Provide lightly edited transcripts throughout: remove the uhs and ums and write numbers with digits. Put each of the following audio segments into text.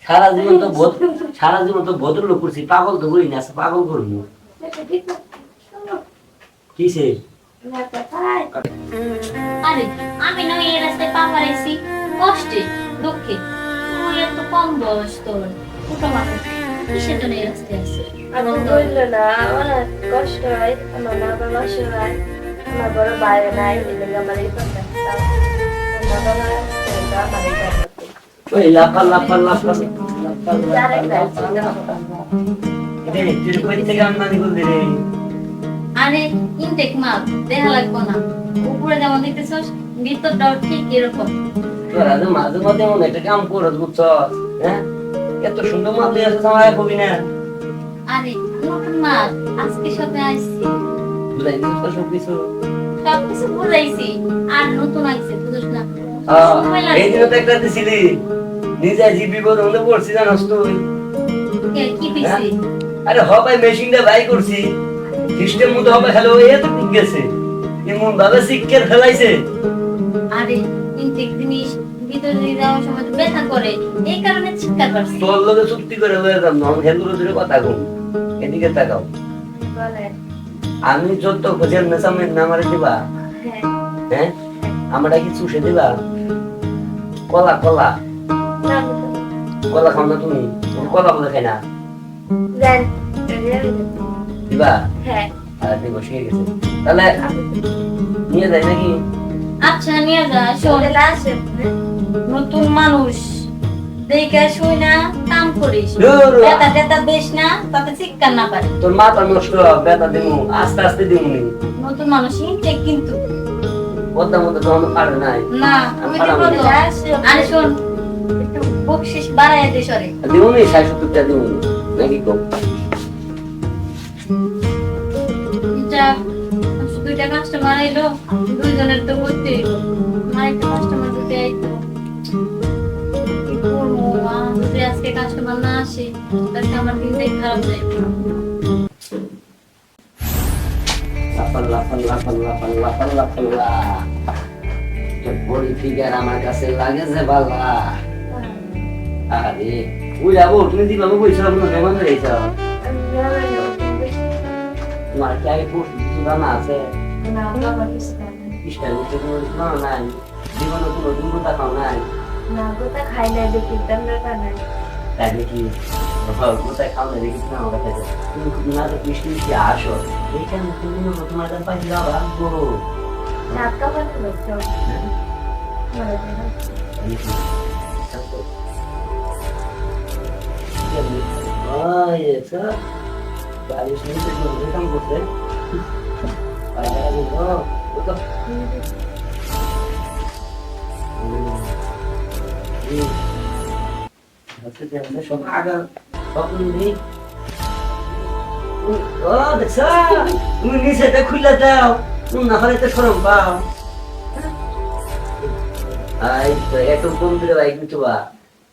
সারা জীবন তো ভদ্রলোক করছি, পাগল তো করি না, পাগল করবো কিসে? আরে আমি না এই রাস্তায় পা হারাইছি কষ্টে দুঃখে, তুই এত কম বয়স তোর, ছোট মানুষ, কিসের জন্য এই রাস্তায় আসছে? আমি বললো না আমার কষ্ট হয়, আমার মা বাবা সবাই, আমার বড় ভাই নাই, আমার এই কথা মা বাবা আমার এই কথা ওই লাফা লাফা লাফা আরে ইনটেক মাল দেখা লাগবো না, উপরে যেমন দেখতেছস ভিতরটাও ঠিক এরকম। তোরা তো মাঝে মাঝে এমন একটা কাম করছ বুঝছ, হ্যাঁ? এত সুন্দর মাল দিয়ে আছে আমার কবি না। আরে নতুন মাল আজকে সবে আইছি, বুঝাই দিস তো সবকিছু, সবকিছু বুঝাইছি, আর নতুন আইছে বুঝছ না। এই দিন তো একটা দিছিলি নিজে জিবি বল হলে পড়ছি জানাস তুই কি দিছি? আরে হবে মেশিনটা বাই করছি, সিস্টেম মতো হবে, হ্যালো এত ঠিক গেছে, এমন ভাবে শিক্ষার ফেলাইছে। আরে ইনটেক জিনিস ভিতরে যাওয়ার সময় তো ব্যথা করে, এই কারণে চিৎকার করছি। তোর লগে চুক্তি করে হয়ে যাম না, হেলুর ধরে কথা কম, এদিকে তাকাও। বলে আমি যত খোঁজের নেশামে নামারে দিবা, হ্যাঁ হ্যাঁ আমরা কি চুষে দিবা? কলা কলা না কলা খাও না তুমি? কলা বলে খাই না জান দিবা? হ্যাঁ আর দেখো শিখে গেছে, তাহলে নিয়ে যাই নাকি? আচ্ছা নিয়ে যা। শোন, চলে আসে নতুন মানুষ দেখে শুই না কাম করিস, ধুর, ব্যথা টেথা বেশ না, তাতে চিৎকার না পারে। তোর মাথা নষ্ট, ব্যথা দিমু আস্তে আস্তে দিমুনি, নতুন মানুষ ইনটেক কিন্তু পদ্মা মতো তো আমার পারে নাই। না, আমি দিব তো। আরে শোন, একটু বকশিস বাড়ায় দে সরে। দিমুনি ৬৭টা দিমুনি নাকি কম? যাক, দুইটা কাস্টমার আইলো, দুইজনের তো করতে হইলো, আমার একটা কাস্টমার যদি আইতো কি করবো? যদি আজকে কাস্টমার না আসে তাহলে আমার দিনটাই খারাপ যায়। লাফান লাফান লাফান লাফান লাফান লাফান লা বড়ি ফিগার আমার কাছে লাগে যে বালা। আরে ওই যাবো, তুমি দিবা বইছিলাম না, মেহমান রয়েছে তোমার কি আগে পোস্ট কিছু জানা আছে? না বাবা কিছু না ইস্টার নিচে কোনো জানা নাই, জীবনে কোনো দিন কোথা খাও নাই, না গোটা খাই না দেখি আমরা বানাই তাই দেখি কোথায় খাও না দেখি না আমার কাছে, তুমি খুব না তো মিষ্টি মিষ্টি আসো, এইখানে তুমি তোমার কাছে পাইছি যাও রাখবো নাটকা বানাবো তো মানে বারিশ নিচে কাম করছে সব আগা স্বপ্ন নেই। ও দেখছ তুমি নিচেটা খুলে দাও, তুমি না হলে তো সরম পাও। আই তো এত কম দিলে ভাই কিছু বা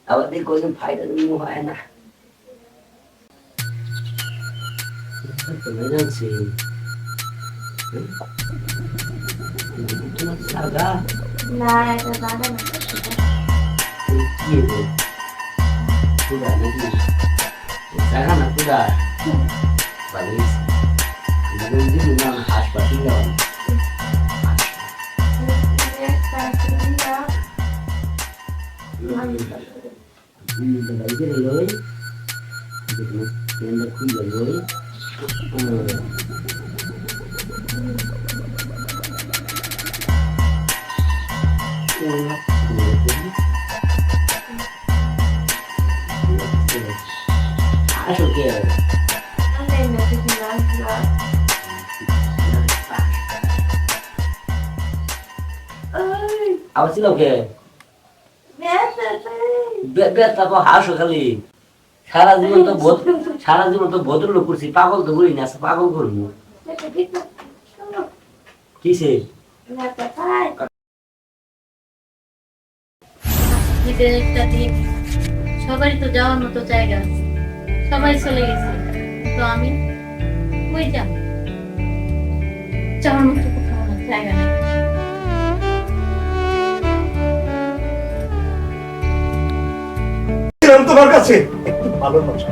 আবার দেখো কোন ফায়দা তুমি হয় না। তুমি জানছি তোমার সাদা না এটা বানানো কি রে পুরা নাকি জায়গা না পুরা বালিশ আমাদের দিন না হাসপাতাল যাওয়া লই দেখুন খুলে লই আসো কে আবার ছিল কে তারপর হাসো খালি, সারা জীবন তো ভদ্রলোক করছি, পাগল তো করি না, পাগল করবো কিসে? সবারই তো যাওয়ার মতো জায়গা আছে, সবাই চলে গেছে, তো আমি কই যাব? যাওয়ার মতো কোথাও জায়গা নেই। তোমার কাছে একটু ভালোবাসা,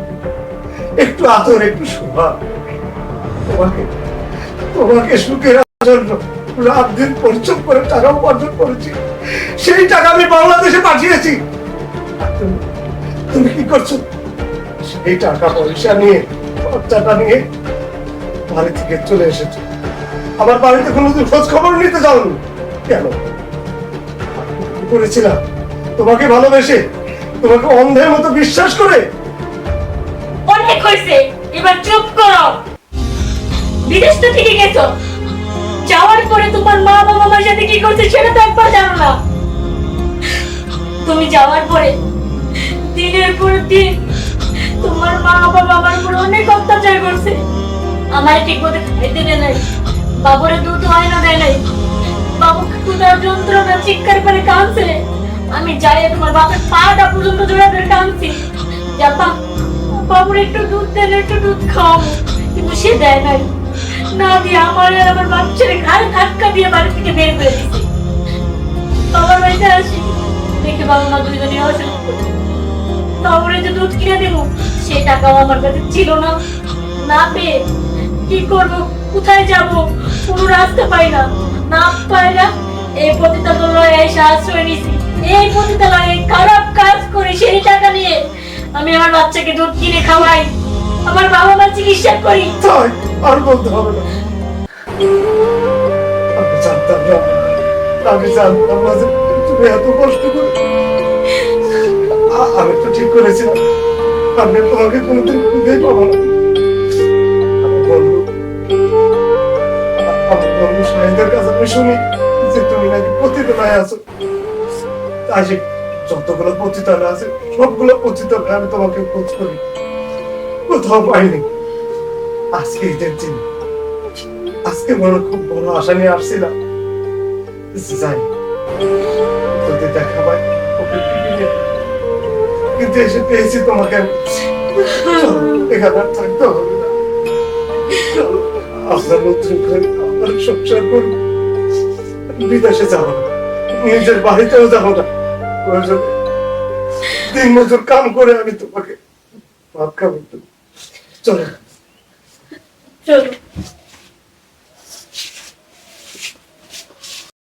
একটু আদর, একটু শোভা। তোমাকে তোমাকে সুখে রাখার জন্য রাত দিন পরিশ্রম করে টাকা উপার্জন করেছি, সেই টাকা আমি বাংলাদেশে পাঠিয়েছি। আর তুমি কি করছো? সেই টাকা পয়সা নিয়ে, খরচাটা নিয়ে বাড়ি থেকে চলে এসেছো। আমার বাড়িতে কোনো খোঁজ খবর নিতে যাওনি কেন? কি করেছিলাম তোমাকে ভালোবেসে, তোমাকে অন্ধের মতো বিশ্বাস করে? অনেক হয়েছে, এবার চুপ করো। বিদেশ তো ঠিকই গেছো, যাওয়ার পরে তোমার মা বাবা আমার সাথে কি করছে সেটা তো একবার জানো না। তুমি যাওয়ার পরে দিনের পর দিন তোমার মা বাবা আমার উপর অনেক অত্যাচার করছে। আমার ঠিক মতো খাইতে দেয় নাই, বাবুরে দুধ হয় না দেয় নাই, বাবু ক্ষুধার যন্ত্রণা চিৎকার করে কাঁদছে। আমি যাই তোমার বাপের পাটা পর্যন্ত জোড়া ধরে কাঁদছি, যাবা বাবুর একটু দুধ দেন, একটু দুধ খাওয়াবো, কিন্তু সে দেয় নাই। না দিয়ে আমার আর আমার বাচ্চারে ঘাড়ে ধাক্কা দিয়ে বাড়ি থেকে বের করে দিছে। বাবার বাড়িতে আসি, দেখে বাবা মা দুইজনে অসুস্থ। বাবুরে যে দুধ কিনে দেবো সেই টাকাও আমার কাছে ছিল না। না পেয়ে কি করবো, কোথায় যাব, কোনো রাস্তা পাই না। না পাই না এই পতিতালয়ে এসে আশ্রয় নিছি। এই পতিতালয়ে খারাপ কাজ করে সেই টাকা নিয়ে আমি আমার বাচ্চাকে দুধ কিনে খাওয়াই, আমার বাবা মা চিকিৎসা করি। তাই আর বলতে হবে না। আমি জানতাম না, আমি জানতাম না যে তুমি এত কষ্ট করে। আমি তো ঠিক করেছিলাম আমি তোমাকে কোনোদিন খুঁজেই পাবো না। আমার বন্ধু শাহিদের কাছে আমি শুনি যে তুমি নাকি পতিতালয়ে আছো। তাই যতগুলো পতিতালয় আছে সবগুলো পতিতালয়ে আমি তোমাকে খোঁজ করি, কোথাও পাইনি। আজকে ঈদের দিন, আজকে খুব বড় আশা নিয়ে আসছিলাম, যাই যদি দেখা পাই ওকে নিয়ে। কিন্তু এসে পেয়েছি তোমাকে। চলো, এখানে আর থাকতে হবে না। চলো, আমরা নতুন করে আমার সংসার করি। বিদেশে যাবো না, নিজের বাড়িতেও যাবো না। প্রয়োজনে দিন মজুর কাম করে আমি তোমাকে ভাত খাবো। চলো চলো।